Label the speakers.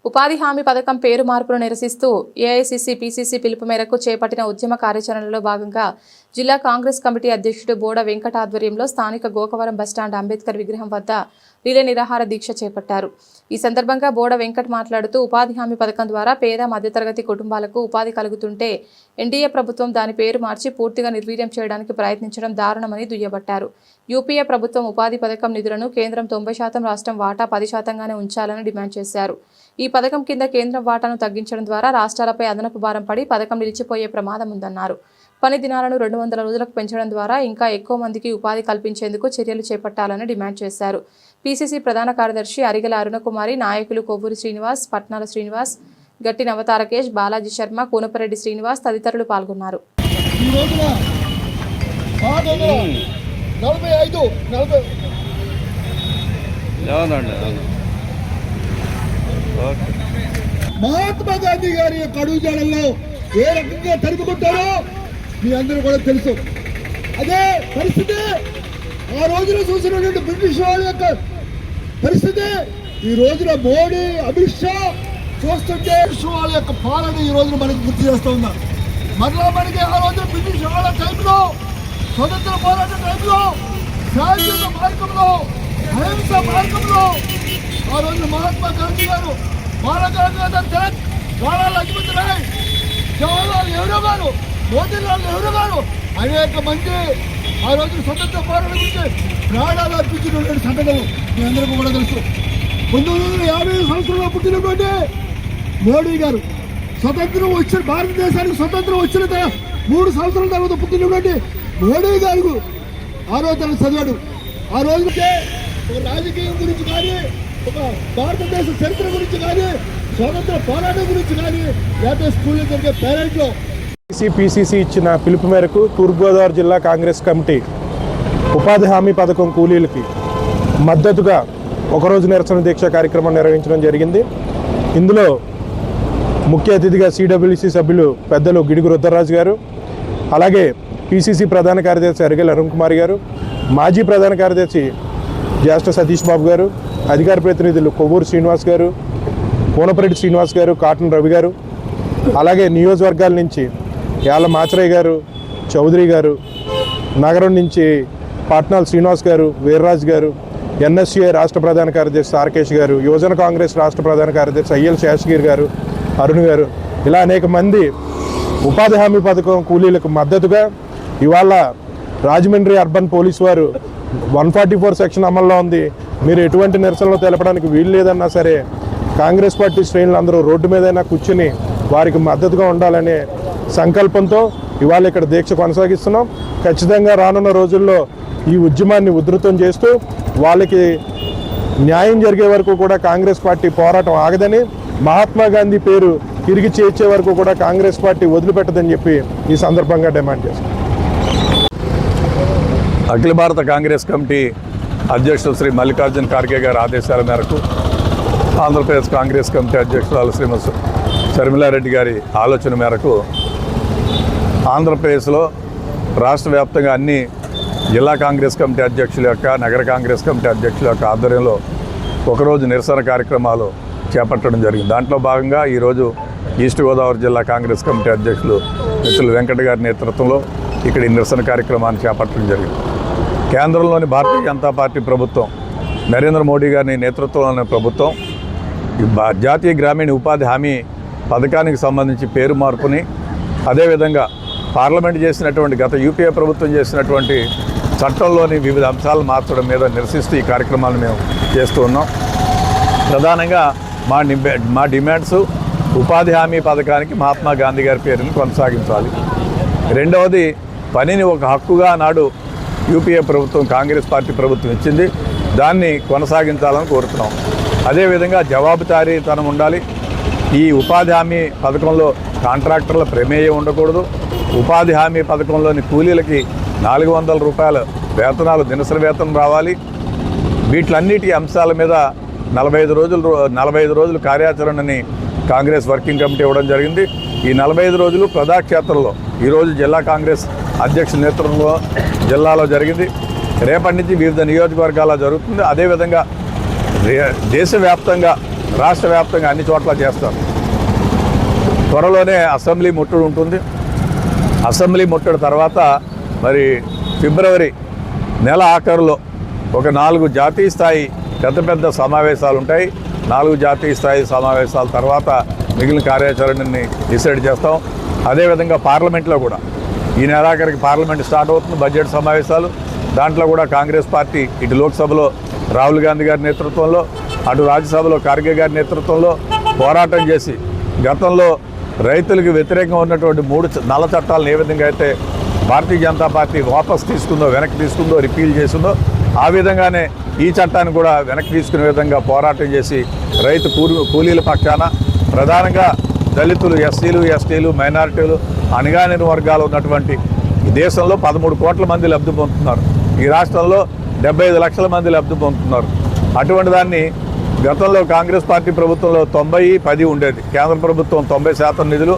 Speaker 1: ఉపాధి హామీ పథకం పేరు మార్పును నిరసిస్తూ ఏఐసీసీ పీసీసీ పిలుపు మేరకు చేపట్టిన ఉద్యమ కార్యాచరణలో భాగంగా జిల్లా కాంగ్రెస్ కమిటీ అధ్యక్షుడు బోడ వెంకట ఆధ్వర్యంలో స్థానిక గోకవరం బస్టాండ్ అంబేద్కర్ విగ్రహం వద్ద రిలే నిరాహార దీక్ష చేపట్టారు. ఈ సందర్భంగా బోడ వెంకట్ మాట్లాడుతూ ఉపాధి హామీ పథకం ద్వారా పేద మధ్యతరగతి కుటుంబాలకు ఉపాధి కలుగుతుంటే ఎన్డీఏ ప్రభుత్వం దాని పేరు మార్చి పూర్తిగా నిర్వీర్యం చేయడానికి ప్రయత్నించడం దారుణమని దుయ్యబట్టారు. యూపీఏ ప్రభుత్వం ఉపాధి పథకం నిధులను కేంద్రం 90%, రాష్ట్రం వాటా 10%గానే ఉంచాలని డిమాండ్ చేశారు. ఈ పథకం కింద కేంద్రం వాటాను తగ్గించడం ద్వారా రాష్ట్రాలపై అదనపు భారం పడి పథకం నిలిచిపోయే ప్రమాదం ఉందన్నారు. పని దినాలను 200 రోజులకు పెంచడం ద్వారా ఇంకా ఎక్కువ మందికి ఉపాధి కల్పించేందుకు చర్యలు చేపట్టాలని డిమాండ్ చేశారు. పీసీసీ ప్రధాన కార్యదర్శి అరిగల అరుణకుమారి, నాయకులు కొవ్వూరి శ్రీనివాస్, పట్నాల శ్రీనివాస్, గట్టి నవతారకేష్, బాలాజీ శర్మ, కూనపరెడ్డి శ్రీనివాస్ తదితరులు పాల్గొన్నారు.
Speaker 2: మహాత్మా గాంధీ గారి యొక్క అడుగుజాడల్లో ఏ రకంగా తరుముకుంటారో మీ అందరూ కూడా తెలుసు. అదే పరిస్థితి ఆ రోజున చూసినటువంటి బ్రిటిష్ వాళ్ళ యొక్క పరిస్థితి ఈ రోజున మోడీ, అమిత్ షా చూస్తుంటే వాళ్ళ యొక్క పాలన ఈ రోజున మనకి గుర్తు చేస్తూ ఉన్నారు. మరలా మనకి ఆ రోజున బ్రిటిష్ వాళ్ళ టైంలో, స్వతంత్ర పోరాట టైంలో, శాంతియుత మార్గంలో, అహింస మార్గంలో ఆ రోజున మహాత్మా గాంధీ గారు, బాలగంగాధర్ తిలక్, లాలా లజపతి రాయ్, జవహర్లాల్ నెహ్రూ గారు, మోతీలాల్ నెహ్రూ గారు అనేక మంది ఆ రోజు స్వతంత్ర పోరాటం గురించి ప్రాణాలు అర్పించినటువంటి సంఘటనలు మీ అందరికీ కూడా తెలుసు. 1950 సంవత్సరంలో పుట్టినటువంటి మోడీ గారు స్వతంత్రం వచ్చిన, భారతదేశానికి స్వతంత్రం వచ్చిన 3 సంవత్సరాల తర్వాత పుట్టినటువంటి మోడీ గారు ఆ రోజు తను చదివాడు. ఆ రోజుకే ఒక రాజకీయం గురించి కానీ, ఒక భారతదేశ చరిత్ర గురించి కానీ, స్వతంత్ర పోరాటం గురించి కానీ, లేకపోతే స్కూల్లో జరిగే పేరెంట్లో
Speaker 3: పీసీసీ ఇచ్చిన పిలుపు మేరకు తూర్పుగోదావరి జిల్లా కాంగ్రెస్ కమిటీ ఉపాధి హామీ పథకం కూలీలకి మద్దతుగా ఒకరోజు నిరసన దీక్ష కార్యక్రమం నిర్వహించడం జరిగింది. ఇందులో ముఖ్య అతిథిగా సిడబ్ల్యూసీ సభ్యులు పెద్దలు గిడుగు రుద్రరాజు గారు, అలాగే పీసీసీ ప్రధాన కార్యదర్శి అరిగెల అరుణకుమార్ గారు, మాజీ ప్రధాన కార్యదర్శి జ్యేష్ఠ సతీష్ బాబు గారు, అధికార ప్రతినిధులు కొవ్వూరు శ్రీనివాస్ గారు, కూనపరెడ్డి శ్రీనివాస్ గారు, కాటన్ రవి గారు, అలాగే నియోజకవర్గాల నుంచి యాళ్ళ మాచరయ్య గారు, చౌదరి గారు, నగరం నుంచి పట్నాల శ్రీనివాస్ గారు, వీర్రాజు గారు, ఎన్ఎస్సీఐ రాష్ట్ర ప్రధాన కార్యదర్శి తారకేష్ గారు, యువజన కాంగ్రెస్ రాష్ట్ర ప్రధాన కార్యదర్శి అయ్యల్ శేషగిరి గారు, అరుణ్ గారు, ఇలా అనేక మంది ఉపాధి హామీ పథకం కూలీలకు మద్దతుగా ఇవాళ రాజమండ్రి అర్బన్ పోలీసు వారు 144 సెక్షన్ అమల్లో ఉంది, మీరు ఎటువంటి నిరసనలో తెలపడానికి వీలు లేదన్నా సరే కాంగ్రెస్ పార్టీ శ్రేణులు అందరూ రోడ్డు మీదైనా కూర్చుని వారికి మద్దతుగా ఉండాలనే సంకల్పంతో ఇవాళ ఇక్కడ దీక్ష కొనసాగిస్తున్నాం. ఖచ్చితంగా రానున్న రోజుల్లో ఈ ఉద్యమాన్ని ఉధృతం చేస్తూ వాళ్ళకి న్యాయం జరిగే వరకు కూడా కాంగ్రెస్ పార్టీ పోరాటం ఆగదని, మహాత్మా గాంధీ పేరు తిరిగి చేర్చే వరకు కూడా కాంగ్రెస్ పార్టీ వదిలిపెట్టదని చెప్పి ఈ సందర్భంగా డిమాండ్ చేస్తాం.
Speaker 4: అఖిల భారత కాంగ్రెస్ కమిటీ అధ్యక్షులు శ్రీ మల్లికార్జున ఖార్గే గారి ఆదేశాల మేరకు ఆంధ్రప్రదేశ్ కాంగ్రెస్ కమిటీ అధ్యక్షురాలు శ్రీమతి శర్మిలారెడ్డి గారి ఆలోచన మేరకు ఆంధ్రప్రదేశ్లో రాష్ట్ర వ్యాప్తంగా అన్ని జిల్లా కాంగ్రెస్ కమిటీ అధ్యక్షుల యొక్క, నగర కాంగ్రెస్ కమిటీ అధ్యక్షుల యొక్క ఆధ్వర్యంలో ఒకరోజు నిరసన కార్యక్రమాలు చేపట్టడం జరిగింది. దాంట్లో భాగంగా ఈరోజు ఈస్ట్ గోదావరి జిల్లా కాంగ్రెస్ కమిటీ అధ్యక్షులు మిత్రులు వెంకట గారి నేతృత్వంలో ఇక్కడ ఈ నిరసన కార్యక్రమాన్ని చేపట్టడం జరిగింది. కేంద్రంలోని భారతీయ జనతా పార్టీ ప్రభుత్వం, నరేంద్ర మోడీ గారి నేతృత్వంలోని ప్రభుత్వం జాతీయ గ్రామీణ ఉపాధి హామీ పథకానికి సంబంధించి పేరు మార్పుని, అదేవిధంగా పార్లమెంట్ చేసినటువంటి గత యూపీఏ ప్రభుత్వం చేసినటువంటి చట్టంలోని వివిధ అంశాలను మార్చడం మీద నిరసిస్తూ ఈ కార్యక్రమాలను మేము చేస్తూ ఉన్నాం. ప్రధానంగా మా డిమాండ్స్ ఉపాధి హామీ పథకానికి మహాత్మా గాంధీ గారి పేరుని కొనసాగించాలి. రెండవది, పనిని ఒక హక్కుగా నాడు యూపీఏ ప్రభుత్వం, కాంగ్రెస్ పార్టీ ప్రభుత్వం ఇచ్చింది, దాన్ని కొనసాగించాలని కోరుతున్నాం. అదేవిధంగా జవాబుదారీతనం ఉండాలి. ఈ ఉపాధి హామీ పథకంలో కాంట్రాక్టర్ల ప్రమేయం ఉండకూడదు. ఉపాధి హామీ పథకంలోని కూలీలకి 400 రూపాయల వేతనాలు, దినసరి వేతనం రావాలి. వీటిలన్నిటి అంశాల మీద 45 రోజులు కార్యాచరణని కాంగ్రెస్ వర్కింగ్ కమిటీ ఇవ్వడం జరిగింది. ఈ 45 రోజులు ప్రజాక్షేత్రంలో ఈరోజు జిల్లా కాంగ్రెస్ అధ్యక్షుల నేతృత్వంలో జిల్లాలో జరిగింది. రేపటి నుంచి వివిధ నియోజకవర్గాల్లో జరుగుతుంది. అదేవిధంగా దేశవ్యాప్తంగా రాష్ట్ర వ్యాప్తంగా అన్ని చోట్ల చేస్తారు. త్వరలోనే అసెంబ్లీ ముట్టడి ఉంటుంది. అసెంబ్లీ ముట్టడి తర్వాత మరి ఫిబ్రవరి నెల ఆఖరులో ఒక 4 జాతీయ స్థాయి పెద్ద సమావేశాలు ఉంటాయి. 4 జాతీయ స్థాయి సమావేశాల తర్వాత మిగిలిన కార్యాచరణని డిసైడ్ చేస్తాం. అదేవిధంగా పార్లమెంట్లో కూడా ఈ నెలాఖరికి పార్లమెంట్ స్టార్ట్ అవుతుంది, బడ్జెట్ సమావేశాలు. దాంట్లో కూడా కాంగ్రెస్ పార్టీ ఇటు లోక్సభలో రాహుల్ గాంధీ గారి నేతృత్వంలో, అటు రాజ్యసభలో ఖర్గే గారి నేతృత్వంలో పోరాటం చేసి గతంలో రైతులకు వ్యతిరేకంగా ఉన్నటువంటి 3 నల్ల చట్టాలను ఏ విధంగా అయితే భారతీయ జనతా పార్టీ వాపస్ తీసుకుందో, వెనక్కి తీసుకుందో, రిపీల్ చేసిందో, ఆ విధంగానే ఈ చట్టాన్ని కూడా వెనక్కి తీసుకునే విధంగా పోరాటం చేసి రైతు కూలీల పక్షాన ప్రధానంగా దళితులు, ఎస్సీలు, ఎస్టీలు, మైనారిటీలు, అణగారిన వర్గాలు ఉన్నటువంటి ఈ దేశంలో 13 కోట్ల మంది లబ్ధి పొందుతున్నారు. ఈ రాష్ట్రంలో 75 లక్షల మంది లబ్ధి పొందుతున్నారు. అటువంటి దాన్ని గతంలో కాంగ్రెస్ పార్టీ ప్రభుత్వంలో 90-10 ఉండేది. కేంద్ర ప్రభుత్వం 90% నిధులు,